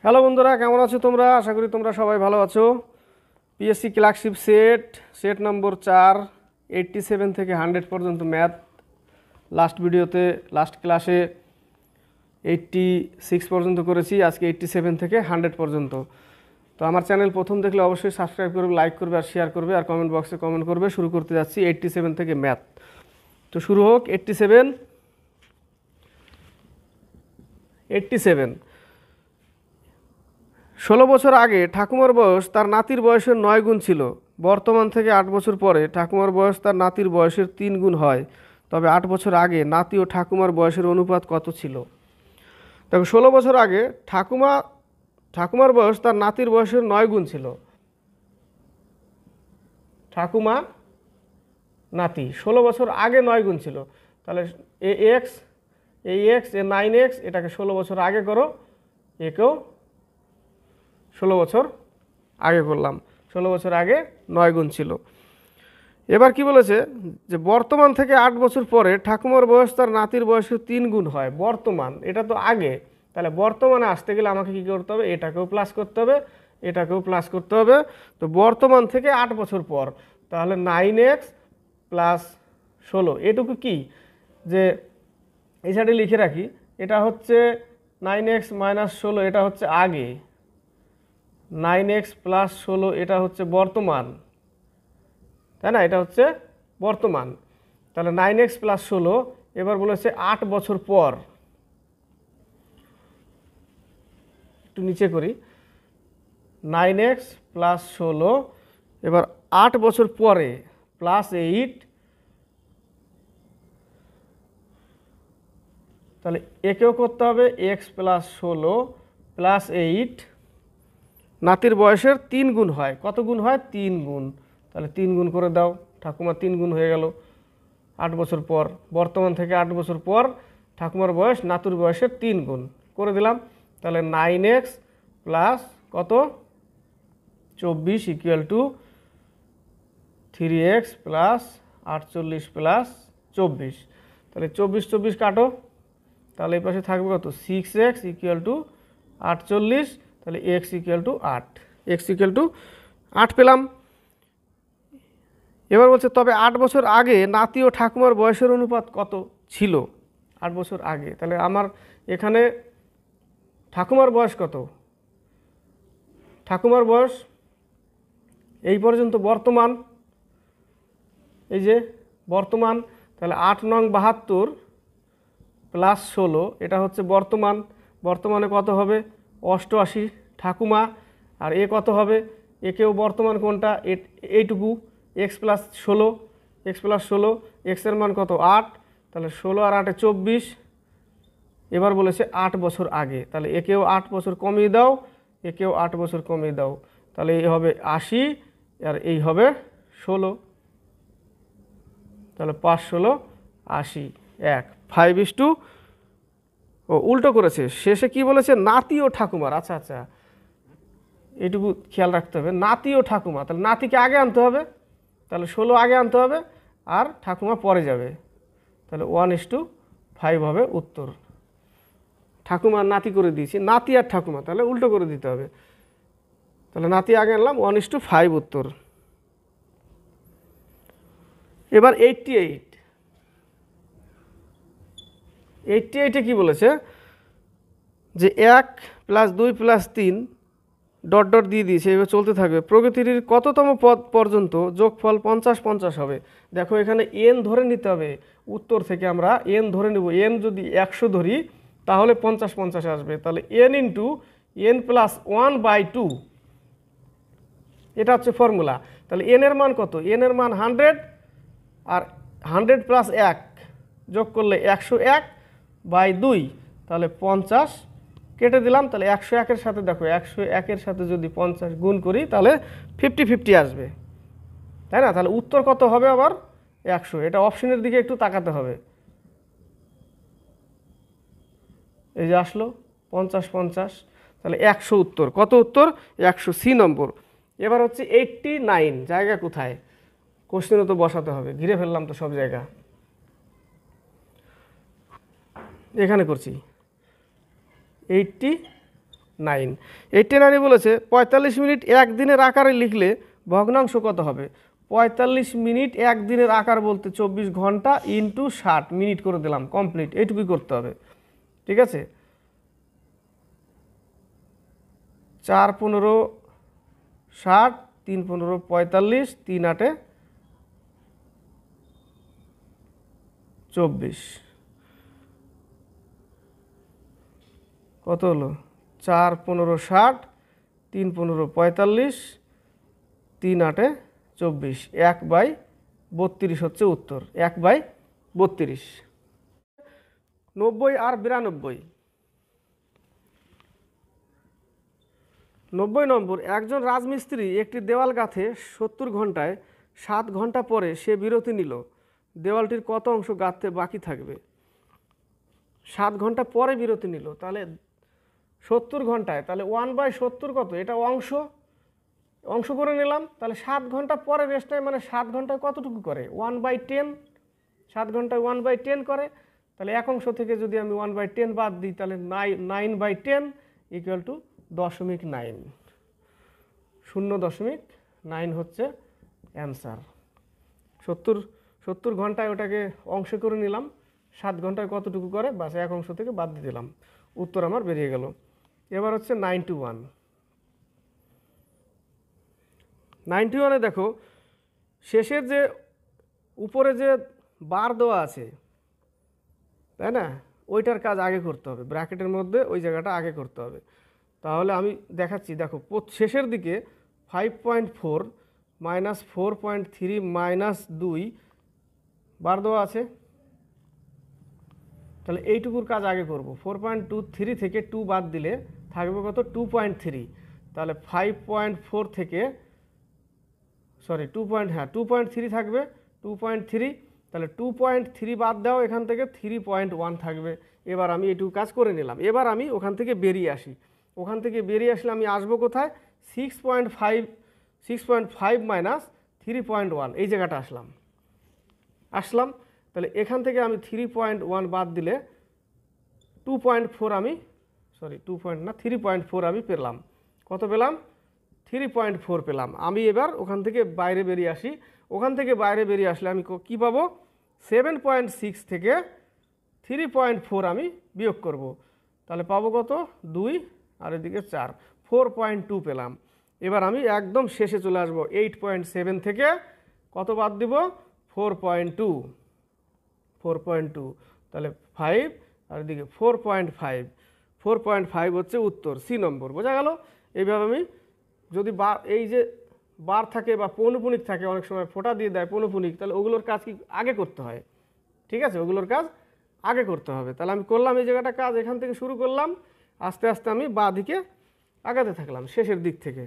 Hello বন্ধুরা, কেমন আছো তোমরা? আশা করি তোমরা সবাই ভালো আছো। পিএসসি ক্লার্কশিপ সেট নম্বর 4, 87 থেকে 100 পর্যন্ত ম্যাথ। লাস্ট ক্লাসে 86 পর্যন্ত করেছি, আজকে 87 থেকে 100 পর্যন্ত। তো আমার চ্যানেল প্রথম দেখলে অবশ্যই সাবস্ক্রাইব করবে, লাইক করবে আর শেয়ার করবে, আর কমেন্ট বক্সে কমেন্ট করবে। শুরু করতে যাচ্ছি 87 থেকে ম্যাথ। তো শুরু হোক। 87 16 বছর আগে ঠাকুমার বয়স তার নাতির বয়সের 9 গুণ ছিল। বর্তমান থেকে 8 বছর পরে ঠাকুমার বয়স তার নাতির বয়সের 3 গুণ হয়। তবে 8 বছর আগে নাতি ও ঠাকুমার বয়সের অনুপাত কত ছিল? দেখো, 16 বছর আগে ঠাকুমার বয়স তার নাতির বয়সের 9 গুণ ছিল। ঠাকুমা নাতি 16 বছর আগে 9 গুণ ছিল। তাহলে এই এক্স 9x, এটাকে 16 বছর আগে করো, একেও 16 বছর আগে করলাম। 16 বছর আগে 9 গুণ ছিল। এবার কি বলেছে যে বর্তমান থেকে 8 বছর পরে ঠাকুমার বয়স তার নাতির বয়সের 3 গুণ হয়। বর্তমান, এটা তো আগে, তাহলে বর্তমানে আসতে গেলে আমাকে কি করতে হবে? এটাকেও প্লাস করতে হবে, এটাকেও প্লাস করতে হবে। তো বর্তমান থেকে 8 বছর পর, তাহলে 9x প্লাস 16, এটুকু কি যে এই সাইডে লিখে রাখি, এটা হচ্ছে 9x মাইনাস 16, এটা হচ্ছে আগে। 9x প্লাস 16, এটা হচ্ছে বর্তমান, তাই না? এটা হচ্ছে বর্তমান। তাহলে 9x প্লাস 16, এবার বলেছে 8 বছর পর। একটু নিচে করি, 9x প্লাস 16, এবার 8 বছর পরে প্লাস 8, তাহলে একেও করতে হবে x প্লাস 16 প্লাস 8। নাতির বয়সের 3 গুণ হয়। কত গুণ হয়? 3 গুণ। তাহলে 3 গুণ করে দাও। ঠাকুমা 3 গুণ হয়ে গেল 8 বছর পর। বর্তমান থেকে 8 বছর পর ঠাকুমার বয়স নাতুর বয়সের 3 গুণ করে দিলাম। তাহলে 9x প্লাস কত? 24 equal to 3x plus 48 plus 24। তাহলে 24 কাটো, তাহলে এই পাশে থাকবে কত? 6x equal to 48। তাহলে x equal to 8, x equal to 8 পেলাম। এবার বলছে তবে 8 বছর আগে নাতি ও ঠাকুমার বয়সের অনুপাত কত ছিল? 8 বছর আগে, তাহলে আমার এখানে ঠাকুমার বয়স কত? ঠাকুমার বয়স এই পর্যন্ত বর্তমান, এই যে বর্তমান। তাহলে 8 নং 72 প্লাস 16, এটা হচ্ছে বর্তমান। বর্তমানে কত হবে? 88। ঠাকুমা আর এ কত হবে? একেও বর্তমান কোনটা? এইটুকু, x প্লাস 16, এক্সের মান কত? 8। তাহলে 16 আর 8 24। এবার বলেছে 8 বছর আগে, তাহলে একেও 8 বছর কমিয়ে দাও, একেও 8 বছর কমিয়ে দাও। তাহলে এই হবে 80 আর এই হবে 16। তাহলে 5 16 80, 1 5:2। ও উল্টো করেছে, শেষে কি বলেছে? নাতি ও ঠাকুমার। আচ্ছা, এইটুকু খেয়াল রাখতে হবে, নাতি ও ঠাকুমা। তাহলে নাতিকে আগে আনতে হবে, তাহলে 16 আগে আনতে হবে, আর ঠাকুমা পরে যাবে। তাহলে 1:5 হবে উত্তর। ঠাকুমা নাতি করে দিয়েছি, নাতি আর ঠাকুমা, তাহলে উল্টো করে দিতে হবে। তাহলে নাতি আগে আনলাম, 1:5 উত্তর। এবার 88-এ কি বলেছে? যে 1 প্লাস 2 প্লাস 3 ডট ডট দিয়ে দিয়েছে, এবার চলতে থাকবে। প্রগতির কততম পদ পর্যন্ত যোগফল 50-50 হবে? দেখো, এখানে n ধরে নিতে হবে। উত্তর থেকে আমরা n ধরে নেব। n যদি 100 ধরি তাহলে 50-50 আসবে। তাহলে n ইন্টু n প্লাস 1/2, এটা হচ্ছে ফর্মুলা। তাহলে n এর মান কত? n এর মান 100, আর 100 প্লাস 1 যোগ করলে 101/2, তাহলে 50 কেটে দিলাম। তাহলে 101-এর সাথে দেখো, 101-এর সাথে যদি 50 গুণ করি তাহলে 50-50 আসবে, তাই না? তাহলে উত্তর কত হবে আবার? 100। এটা অপশনের দিকে একটু তাকাতে হবে। এই যে আসলো 50-50, তাহলে 100 উত্তর। কত উত্তর? 100, সি নম্বর। এবার হচ্ছে 89, জায়গা কোথায়? কোশ্চেনও তো বসাতে হবে, ঘিরে ফেললাম তো সব জায়গা। এখানে করছি 89। 9। 89 বলেছে 45 মিনিট একদিনের আকারে লিখলে ভগ্নাংশ কত হবে? 45 মিনিট একদিনের আকার বলতে 24 ঘন্টা ইন্টু 60 মিনিট করে দিলাম, কমপ্লিট, এইটুকুই করতে হবে। ঠিক আছে, 4 15 60, 3 15 45, 3 8 24, কত হলো? 4 15 60, 3 15 45, 3 8 24, 1/32 হচ্ছে উত্তর, 1/32। 90 আর 92। 90 নম্বর, একজন রাজমিস্ত্রি একটি দেওয়াল গাঁথে 70 ঘন্টায় 7 ঘন্টা পরে সে বিরতি নিল, দেওয়ালটির কত অংশ গাঁথতে বাকি থাকবে? 7 ঘন্টা পরে বিরতি নিল, তাহলে 70 ঘন্টায়, তাহলে 1/70 কত? এটা অংশ করে নিলাম, তাহলে 7 ঘন্টা পরে রেস্ট টাইম মানে 7 ঘন্টায় কতটুকু করে? 1/10, 7 ঘন্টায় 1/10 করে, তাহলে এক অংশ থেকে যদি আমি 1/10 বাদ দিই তাহলে 9/10 ইকুয়াল টু 0.9, 0.9 হচ্ছে অ্যান্সার। 70 ঘন্টায় ওটাকে অংশ করে নিলাম, 7 ঘন্টায় কতটুকু করে, বাস এক অংশ থেকে বাদ দিয়ে দিলাম, উত্তর আমার বেরিয়ে গেল। এবার হচ্ছে 91। 91-এ দেখো শেষের যে উপরে যে বার দেওয়া আছে, তাই না, ওইটার কাজ আগে করতে হবে, ব্র্যাকেটের মধ্যে ওই জায়গাটা আগে করতে হবে। তাহলে আমি দেখাচ্ছি, দেখো শেষের দিকে 5.4 মাইনাস 4.3 মাইনাস 2 বার দেওয়া আছে, তাহলে এইটুকুর কাজ আগে করব। 4.23 থেকে 2 বাদ দিলে থাকবে কত? 2.3, তাহলে 5.4 থেকে 2.3 থাকবে, 2.3, তাহলে 2.3 বাদ দাও এখান থেকে, 3.1 থাকবে। এবার আমি এইটুকু কাজ করে নিলাম। এবার আমি ওখান থেকে বেরিয়ে আসি, ওখান থেকে বেরিয়ে আসলে আমি আসবো কোথায়? 6.5 মাইনাস 3.1, এই জায়গাটা আসলাম। তাহলে এখান থেকে আমি 3.1 বাদ দিলে 3.4 আমি পেলাম। কত পেলাম? 3.4 পেলাম। আমি এবার ওখান থেকে বাইরে বেরিয়ে আসি, ওখান থেকে বাইরে বেরিয়ে আসলে আমি কি পাবো? 7.6 থেকে 3.4 আমি বিয়োগ করব, তাহলে পাবো কত? 2 আর এদিকে 4, 4.2 পেলাম। এবার আমি একদম শেষে চলে আসবো, 8.7 থেকে কত বাদ দিব? 4.2, তাহলে 5 আর এদিকে 4.5 হচ্ছে উত্তর, সি নম্বর। বোঝা গেল? এইভাবে আমি যদি এই যে বার থাকে বা পৌনপুনিক থাকে, অনেক সময় ফোঁটা দিয়ে দেয় পৌনপুনিক, তাহলে ওগুলোর কাজ কি আগে করতে হয়? ঠিক আছে, ওগুলোর কাজ আগে করতে হবে। তাহলে আমি করলাম এই জায়গাটা কাজ, এখান থেকে শুরু করলাম, আস্তে আস্তে আমি বাঁ দিকে আগাতে থাকলাম শেষের দিক থেকে।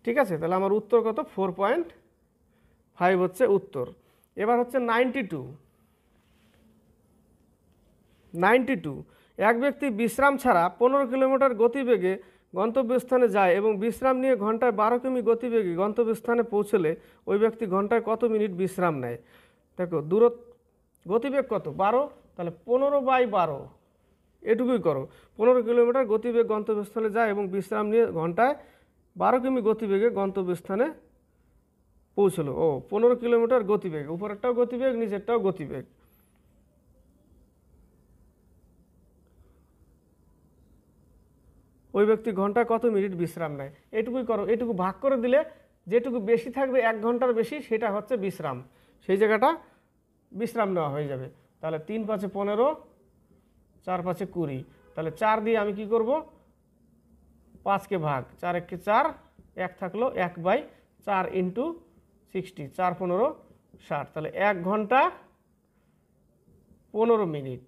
ঠিক আছে, তাহলে আমার উত্তর কত? 4.5 হচ্ছে উত্তর। এবার হচ্ছে 92। এক ব্যক্তি বিশ্রাম ছাড়া 15 কিলোমিটার গতিবেগে গন্তব্যস্থানে যায় এবং বিশ্রাম নিয়ে ঘন্টায় 12 কিমি গতিবেগে গন্তব্যস্থানে পৌঁছলে ওই ব্যক্তি ঘন্টায় কত মিনিট বিশ্রাম নেয়? দেখো গতিবেগ কত? 12, তাহলে 15/12 এটুকুই করো। 15 কিলোমিটার গতিবেগ গন্তব্যস্থানে যায় এবং বিশ্রাম নিয়ে ঘন্টায় 12 কিমি গতিবেগে গন্তব্যস্থানে পৌঁছলো। 15 কিলোমিটার গতিবেগ, উপরেরটাও গতিবেগ নিচেরটাও গতিবেগ। ওই ব্যক্তি ঘন্টায় কত মিনিট বিশ্রাম নেয়? এটুকুই করো। এটুকু ভাগ করে দিলে যেটুকু বেশি থাকবে 1 ঘন্টার বেশি, সেটা হচ্ছে বিশ্রাম, সেই জায়গাটা বিশ্রাম নেওয়া হয়ে যাবে। তাহলে 3 × 5 = 15, 4 × 5 = 20, তাহলে 4 দিয়ে আমি কি করব? 5কে ভাগ, 4 × 1 = 4, 1 থাকলো, 1/4 ইন্টু 60, 4 15 60, তাহলে 1 ঘন্টা 15 মিনিট,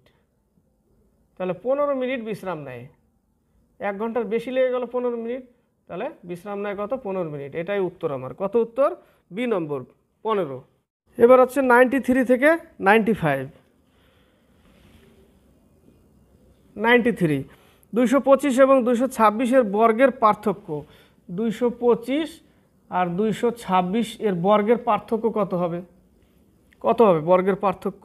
তাহলে 15 মিনিট বিশ্রাম নেয়। 1 ঘন্টার বেশি লেগে গেল 15 মিনিট, তাহলে বিশ্রাম নেয় কত? 15 মিনিট। এটাই উত্তর আমার। কত উত্তর? বি নম্বর, 15। এবার হচ্ছে 93 থেকে 95। 93, 225 এবং 226 এর বর্গের পার্থক্য। 225 আর 226 এর বর্গের পার্থক্য কত হবে? বর্গের পার্থক্য,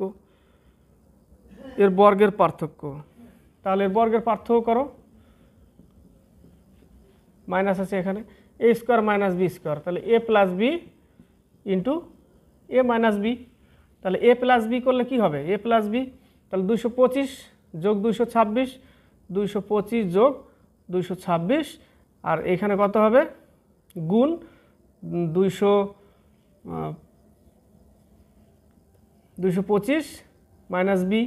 এর বর্গের পার্থক্য, তাহলে এর বর্গের পার্থক্য করো। মাইনাস আছে এখানে, এ স্কোয়ার মাইনাস বি স্কোয়ার, তাহলে এ প্লাস বি ইন্টু এ মাইনাস বি। তাহলে এ প্লাস বি করলে কি হবে, এ প্লাস বি, তাহলে 225 যোগ 226, 225 যোগ 226, আর এখানে কত হবে গুণ 225 মাইনাস বি,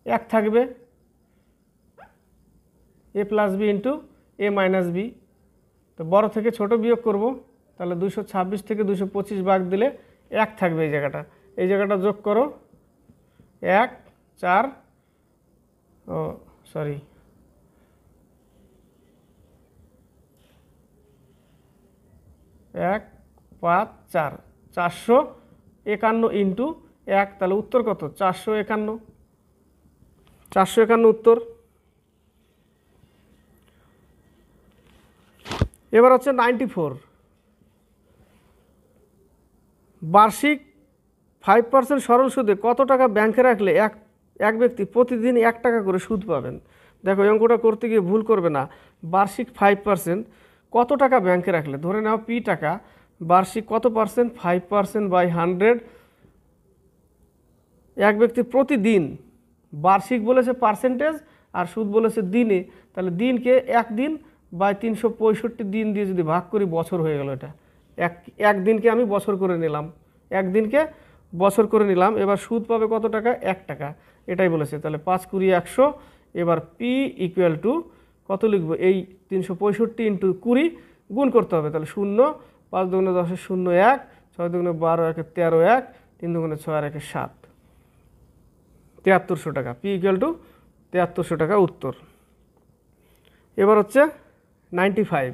এক থাকবে এ প্লাস বি ইন্টু এ মাইনাস বি। তো বড় থেকে ছোট বিয়োগ করব, তাহলে 226 থেকে 225 বাদ দিলে এক থাকবে এই জায়গাটা যোগ করো, 1 4 1 5 4 451 ইন্টু 1, তাহলে উত্তর কত 451 উত্তর। এবার হচ্ছে 94, বার্ষিক 5% সরল সুদে কত টাকা ব্যাংকে রাখলে এক ব্যক্তি প্রতিদিন 1 টাকা করে সুদ পাবেন। দেখো এই অঙ্কটা করতে গিয়ে ভুল করবে না, বার্ষিক 5% কত টাকা ব্যাংকে রাখলে, ধরে নাও পি টাকা, বার্ষিক কত পার্সেন্ট, 5% বাই 100, এক ব্যক্তি প্রতিদিন, বার্ষিক বলেছে পার্সেন্টেজ আর সুদ বলেছে দিনে, তাহলে দিনকে 1 দিন বাই 365 দিন দিয়ে যদি ভাগ করি বছর হয়ে গেল। এটা এক দিনকে আমি বছর করে নিলাম, একদিনকে বছর করে নিলাম। এবার সুদ পাবে কত টাকা, 1 টাকা, এটাই বলেছে। তাহলে 5 20 100, এবার পি ইকুয়াল টু কত লিখবো, এই 365 ইন্টু 20 গুণ করতে হবে, তাহলে 0, 5 দুগুণে 10 0 1, 6 দুগুণে 12 1 13 1, 3 দুগুণে 6 আর 1 7, 7300 টাকা। পি ইকুয়াল টু 7300 টাকা উত্তর। এবার হচ্ছে 95,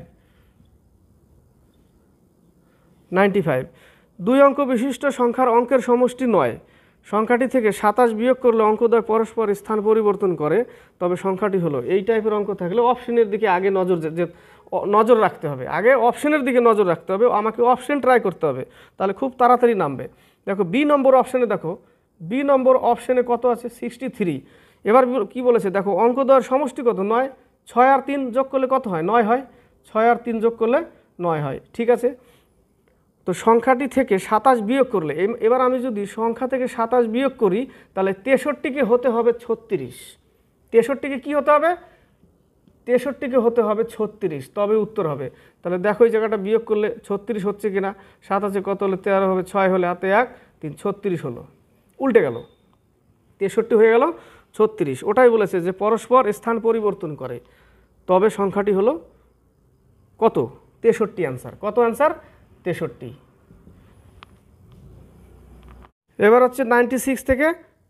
2 অঙ্ক বিশিষ্ট সংখ্যার অঙ্কের সমষ্টি 9, সংখ্যাটি থেকে 27 বিয়োগ করলে অঙ্কদ্বয় পরস্পর স্থান পরিবর্তন করে, তবে সংখ্যাটি হলো। এই টাইপের অঙ্ক থাকলে অপশনের দিকে আগে নজর রাখতে হবে, আগে অপশনের দিকে নজর রাখতে হবে, আমাকে অপশন ট্রাই করতে হবে, তাহলে খুব তাড়াতাড়ি নামবে। দেখো বি নম্বর অপশনে, দেখো বি নম্বর অপশনে কত আছে, 63। এবার কি বলেছে দেখো, অঙ্কদ্বয়ের সমষ্টি কত, 9, 6 আর 3 যোগ করলে কত হয়, 9 হয়, 6 আর 3 যোগ করলে 9 হয়, ঠিক আছে। তো সংখ্যাটি থেকে 27 বিয়োগ করলে, এবার আমি যদি সংখ্যা থেকে 27 বিয়োগ করি, তাহলে 63কে হতে হবে 36, 63কে কী হতে হবে, 63কে হতে হবে 36, তবে উত্তর হবে। তাহলে দেখো এই জায়গাটা বিয়োগ করলে 36 হচ্ছে কিনা, 7 কত হলে 13 হবে, 6 হলে হাতে 1 3, 36 হলো, উল্টে গেল, 63 হয়ে গেল 36। ওটাই বলেছে যে পরস্পর স্থান পরিবর্তন করে, তবে সংখ্যাটি হলো কত, 63 আনসার। কত আনসার, 63। এবার হচ্ছে 96 থেকে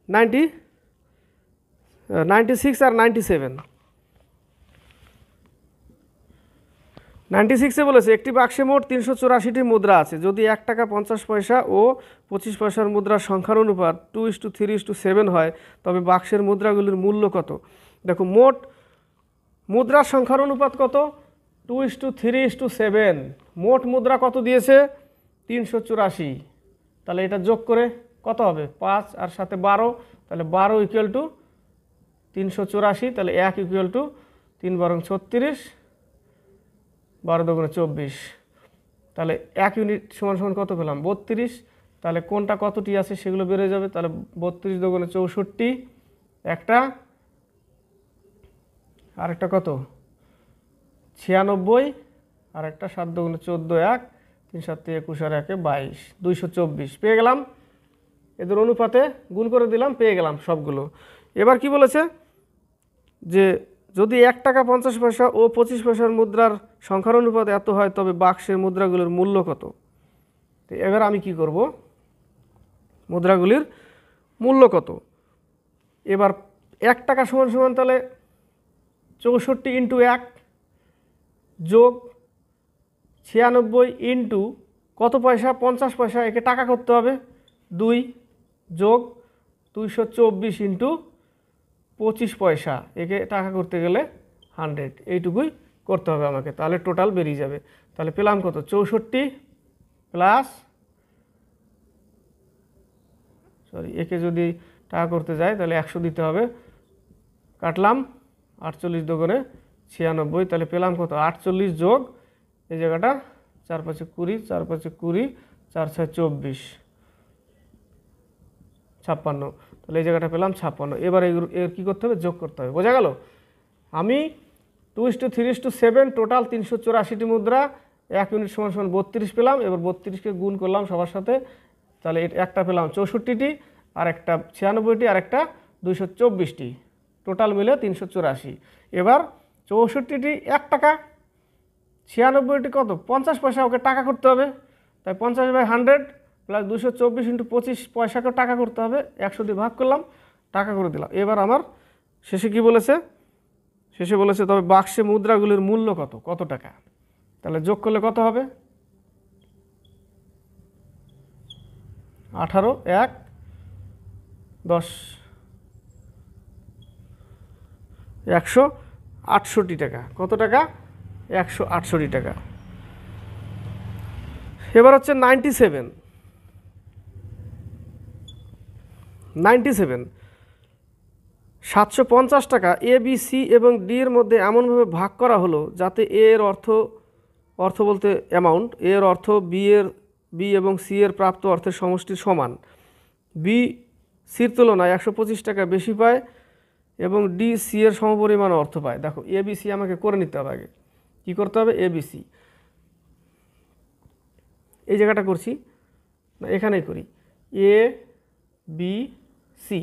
96 আর 97। 96-এ বলেছে একটি বাক্সে মোট 384টি মুদ্রা আছে, যদি 1 টাকা 50 পয়সা ও 25 পয়সার মুদ্রার সংখ্যার অনুপাত 2:3:7 হয়, তবে বাক্সের মুদ্রাগুলির মূল্য কত। দেখো মোট মুদ্রার সংখ্যার অনুপাত কত, 2:3:7, মোট মুদ্রা কত দিয়েছে, 384, তাহলে এটা যোগ করে কত হবে, 5 আর সাথে 12, তাহলে 12 ইকুয়াল টু 384, তাহলে 1 ইকুয়াল টু 3 বরং 36, 12 দুগুণে 24, তাহলে 1 ইউনিট সমান সমান কত পেলাম, 32, তাহলে কোনটা কতটি আছে সেগুলো বেড়ে যাবে, তাহলে 32 দুগুণে 64, একটা আরেকটা কত 96, আর একটা 7 দুগুণে 14, 1 3 7 21 আর 1 22, 224 পেয়ে গেলাম। এদের অনুপাতে গুণ করে দিলাম, পেয়ে গেলাম সবগুলো। এবার কি বলেছে যে যদি 1 টাকা 50 পয়সা ও 25 পয়সার মুদ্রার সংখ্যার অনুপাত এত হয়, তবে বাক্সের মুদ্রাগুলির মূল্য কত। তো এবার আমি কি করব, মুদ্রাগুলির মূল্য কত। এবার 1 টাকা সমান সমান তাহলে 64 ইন্টু 1 যোগ 96 ইন্টু কত পয়সা, 50 পয়সা, একে টাকা করতে হবে, 2 যোগ 224 ইন্টু 25 পয়সা, একে টাকা করতে গেলে 100, এইটুকুই করতে হবে আমাকে, তাহলে টোটাল বেরিয়ে যাবে। তাহলে পেলাম কত, 64 প্লাস সরি একে যদি টাকা করতে যাই তাহলে 100 দিতে হবে, কাটলাম 48 দোকানে 96, তাহলে পেলাম কত 48 যোগ এই জায়গাটা 4 5 20, 4 5 20, 4 6 24, 56, তাহলে এই জায়গাটা পেলাম 56। এবার এর কী করতে হবে, যোগ করতে হবে। বোঝা গেল? আমি 2:3:7 টোটাল 384টি মুদ্রা, 1 ইউনিট সমান সমান 32 পেলাম। এবার 32কে গুণ করলাম সবার সাথে, তাহলে একটা পেলাম 64টি, আর একটা 96টি, আর একটা 224টি, টোটাল মিলে 384। এবার 64টি 1 টাকা, 96টি কত 50 পয়সা, ওকে টাকা করতে হবে। তাই 50/100 প্লাস 224 × 25 পয়সাকে টাকা করতে হবে, 100 দিয়ে ভাগ করলাম, টাকা করে দিলাম। এবার আমার শেষে কি বলেছে, শেষে বলেছে তবে বাক্সে মুদ্রাগুলির মূল্য কত, কত টাকা। তাহলে যোগ করলে কত হবে, 18 1 10 168 টাকা। কত টাকা, 168 টাকা। এবার হচ্ছে 97 750 টাকা এ বি সি এবং ডি এর মধ্যে এমনভাবে ভাগ করা হলো যাতে এ এর অর্থ বলতে অ্যামাউন্ট, এ এর অর্থ বি এবং সি এর প্রাপ্ত অর্থের সমষ্টির সমান। বি সির তুলনায় 125 টাকা বেশি পায় এবং ডি সি এর সমপরিমাণ অর্থ পায়। দেখো এ বি সি আমাকে করে নিতে হবে, আগে কী করতে হবে, এ বি সি এই জায়গাটা করছি না, এখানেই করি, এ বি সি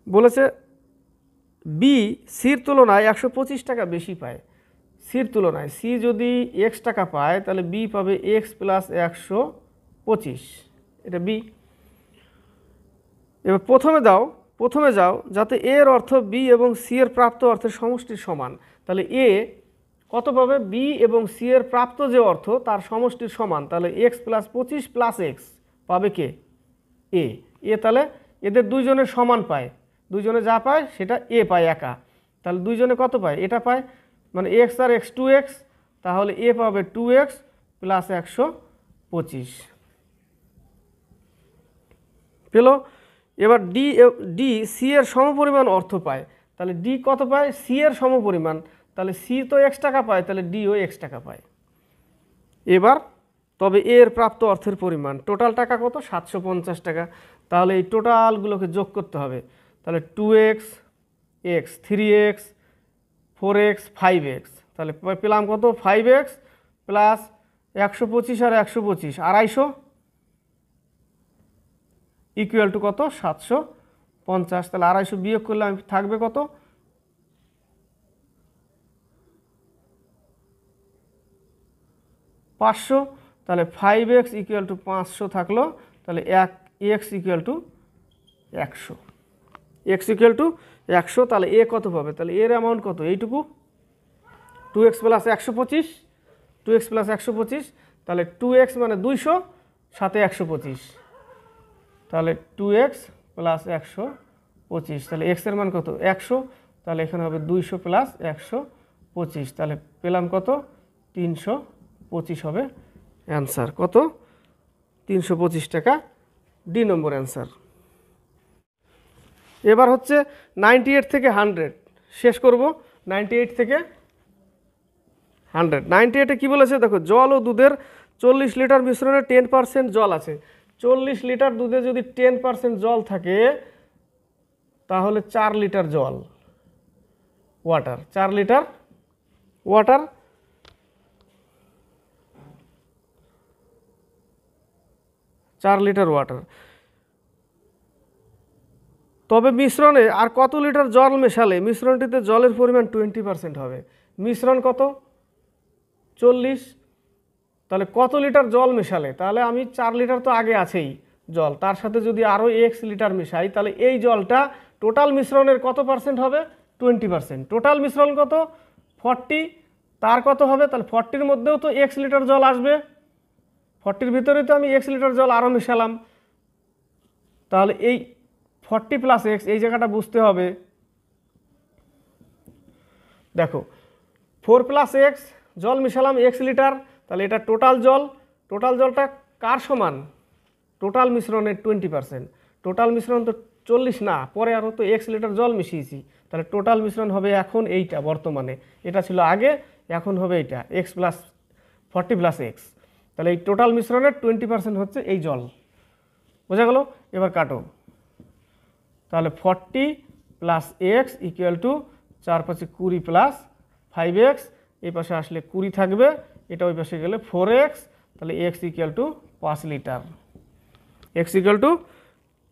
বলেছে বি সির তুলনায় 125 টাকা বেশি পায়। সির তুলনায় সি যদি এক্স টাকা পায় তাহলে বি পাবে এক্স প্লাস 125, এটা বি। এবার প্রথমে যাও যাতে এর অর্থ বি এবং সি এর প্রাপ্ত অর্থের সমষ্টির সমান। তাহলে এ কত পাবে, বি এবং সি এর প্রাপ্ত যে অর্থ তার সমষ্টির সমান, তাহলে এক্স প্লাস 25 প্লাস এক্স পাবে কে, এ। তাহলে এদের দুইজনের সমান পায়, দুইজনে যা পায় সেটা এ পায় একা। তাহলে দুইজনে কত পায়, এটা পায়, মানে এক্স আর এক্স 2x, তাহলে এ পাবে 2x প্লাস 125 পেল। এবার ডি সি এর সমপরিমাণ অর্থ পায়, তাহলে ডি কত পায়, সি এর সমপরিমাণ, তাহলে সি তো x টাকা পায়, তাহলে ডিও x টাকা পায়। এবার তবে এর প্রাপ্ত অর্থের পরিমাণ, টোটাল টাকা কত 750 টাকা। তাহলে এই টোটালগুলোকে যোগ করতে হবে, তাহলে 2x x 3x 4x 5x, তাহলে পেলাম কত 5x plus 125 R 125 250 equal to কত 750। তাহলে 250 বিয়োগ করলে আমি থাকবে কত, 500। তাহলে 5x ইকুয়াল টু 500 থাকলো, তাহলে x equal to 100, x equal to 100। তাহলে এ কত পাবে, তাহলে এর অ্যামাউন্ট কত, এইটুকু 2x প্লাস 125, 2x প্লাস 125, তাহলে 2x মানে 200 সাথে 125, তাহলে 2x প্লাস 125, তাহলে x এর মান কত 100, তাহলে এখানে হবে 200 প্লাস 125, তাহলে পেলাম কত 325 হবে অ্যান্সার। কত 325 টাকা, ডি নম্বর অ্যান্সার। এবার হচ্ছে 98 থেকে 100 শেষ করব। 98 থেকে 100, 98-এ কী বলেছে দেখো, জল ও দুধের 40 লিটার মিশ্রণে 10% জল আছে। 40 লিটার দুধে যদি 10% জল থাকে তাহলে 4 লিটার জল water, 4 litre water, 4 litre water. তবে মিশ্রণে আর কত লিটার জল মেশালে মিশ্রণটিতে জলের পরিমাণ 20% হবে। মিশ্রণ কত 40, তাহলে কত লিটার জল মেশালে, তাহলে আমি 4 লিটার তো আগে আছেই জল, তার সাথে যদি আরও x লিটার মেশাই তাহলে এই জলটা টোটাল মিশ্রণের কত পার্সেন্ট হবে, 20%। টোটাল মিশ্রণ কত 40, তার কত হবে, তাহলে 40-র মধ্যেও তো x লিটার জল আসবে, 40-র ভিতরে তো আমি x লিটার জল আরও মেশালাম, তাহলে এই 40 প্লাস x এই জায়গাটা বুঝতে হবে। দেখো 4 প্লাস x জল মিশালাম x লিটার, তাহলে এটা টোটাল জল, টোটাল জলটা কার সমান, টোটাল মিশ্রণের 20%। টোটাল মিশ্রণ তো 40 না, পরে আরও তো x লিটার জল মিশিয়েছি, তাহলে টোটাল মিশ্রণ হবে এখন এইটা বর্তমানে, এটা ছিল আগে, এখন হবে এইটা x প্লাস 40 প্লাস x। তাহলে এই টোটাল মিশ্রণের 20% হচ্ছে এই জল। বোঝা গেল? এবার কাটো। তাহলে 40 plus x equal to 4 5 20 plus 5x, এই পাশে আসলে 20 থাকবে, এটা ওই পাশে গেলে 4x, তাহলে x equal to 5 litre. x equal to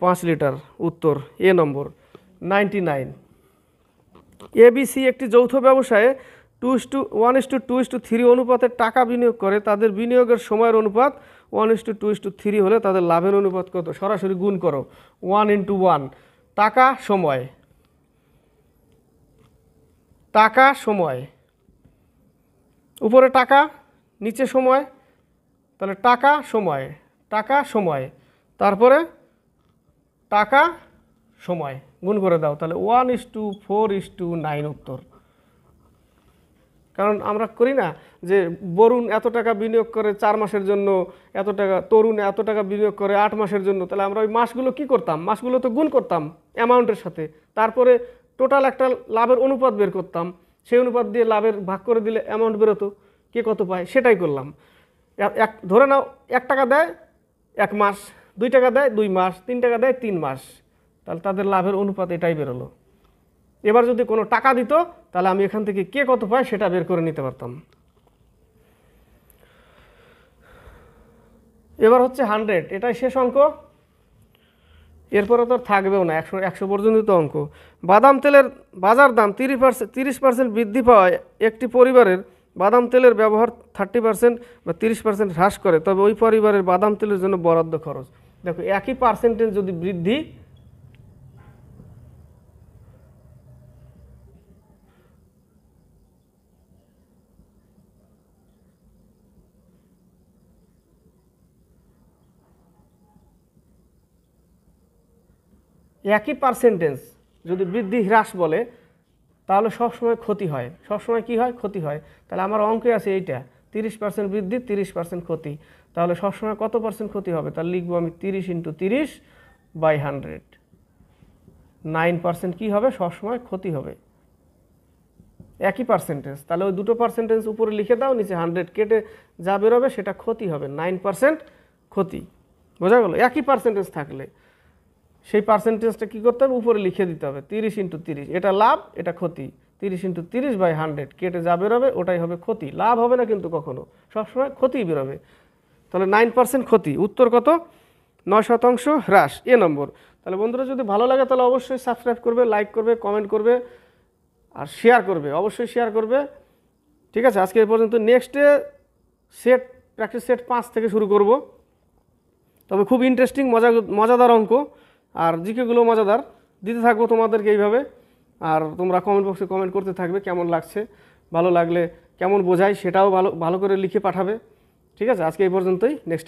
5 litre. উত্তর এ নম্বর। 99। ABC একটি যৌথ ব্যবসায়ে 1:2:3 অনুপাতে টাকা বিনিয়োগ করে, তাদের বিনিয়োগের সময়ের অনুপাত 1:2:3 হলে তাদের লাভের অনুপাত কত? সরাসরি গুণ করো। 1:1। টাকা সময়, টাকা সময়, উপরে টাকা নিচে সময়, তাহলে টাকা সময়, টাকা সময়, তারপরে টাকা সময় গুণ করে দাও, তাহলে 1:4:9 উত্তর। কারণ আমরা করি না যে বরুণ এত টাকা বিনিয়োগ করে 4 মাসের জন্য, এত টাকা, তরুণ এত টাকা বিনিয়োগ করে 8 মাসের জন্য, তাহলে আমরা ওই মাসগুলো কি করতাম? মাসগুলো তো গুণ করতাম অ্যামাউন্টের সাথে, তারপরে টোটাল একটা লাভের অনুপাত বের করতাম, সেই অনুপাত দিয়ে লাভের ভাগ করে দিলে অ্যামাউন্ট বেরোতো, কে কত পায় সেটাই করলাম। ধরে নাও 1 টাকা দেয় 1 মাস, 2 টাকা দেয় 2 মাস, 3 টাকা দেয় 3 মাস, তাহলে তাদের লাভের অনুপাত এটাই বেরোলো। এবার যদি কোনো টাকা দিত, তাহলে আমি এখান থেকে কে কত পায় সেটা বের করে নিতে পারতাম। এবার হচ্ছে 100, এটাই শেষ অঙ্ক, এরপরে তো থাকবেও না, 100 পর্যন্ত তো অঙ্ক। বাদাম তেলের বাজার দাম 30% বৃদ্ধি পাওয়ায় একটি পরিবারের বাদাম তেলের ব্যবহার 30% বা 30% হ্রাস করে, তবে ওই পরিবারের বাদাম তেলের জন্য বরাদ্দ খরচ। দেখো, একই পার্সেন্টেজ যদি বৃদ্ধি, একই পার্সেন্টেজ যদি বৃদ্ধি হ্রাস বলে, তাহলে সবসময় ক্ষতি হয়। সবসময় কি হয়? ক্ষতি হয়। তাহলে আমার অঙ্কে আছে এইটা 30% বৃদ্ধি 30% ক্ষতি, তাহলে সবসময় কত পার্সেন্ট ক্ষতি হবে? তাহলে লিখবো আমি 30 × 30/100। 9% কি হবে? সবসময় ক্ষতি হবে। একই পার্সেন্টেজ, তাহলে ওই দুটো পার্সেন্টেজ উপরে লিখে দাও, নিচে 100 কেটে যা বেরোবে সেটা ক্ষতি হবে, 9% ক্ষতি। বোঝা গেল? একই পার্সেন্টেজ থাকলে সেই পার্সেন্টেজটা কী করতে হবে? উপরে লিখে দিতে হবে 30 × 30, এটা লাভ এটা ক্ষতি, 30 × 30/100 কেটে যা বেরোবে ওটাই হবে ক্ষতি, লাভ হবে না কিন্তু কখনো, সবসময় ক্ষতিই বেরোবে। তাহলে 9% ক্ষতি। উত্তর কত? 9% হ্রাস, এ নম্বর। তাহলে বন্ধুরা, যদি ভালো লাগে তাহলে অবশ্যই সাবস্ক্রাইব করবে, লাইক করবে, কমেন্ট করবে আর শেয়ার করবে, অবশ্যই শেয়ার করবে। ঠিক আছে, আজকে এই পর্যন্ত। নেক্সটে প্র্যাকটিস সেট 5 থেকে শুরু করব, তবে খুব ইন্টারেস্টিং মজাদার অঙ্ক, আর জিকেগুলো মজাদার দিতে থাকবো তোমাদেরকে এইভাবে। আর তোমরা কমেন্ট বক্সে কমেন্ট করতে থাকবে কেমন লাগছে, ভালো লাগলে কেমন বোঝায় সেটাও ভালো করে লিখে পাঠাবে। ঠিক আছে, আজকে এই পর্যন্তই। নেক্সট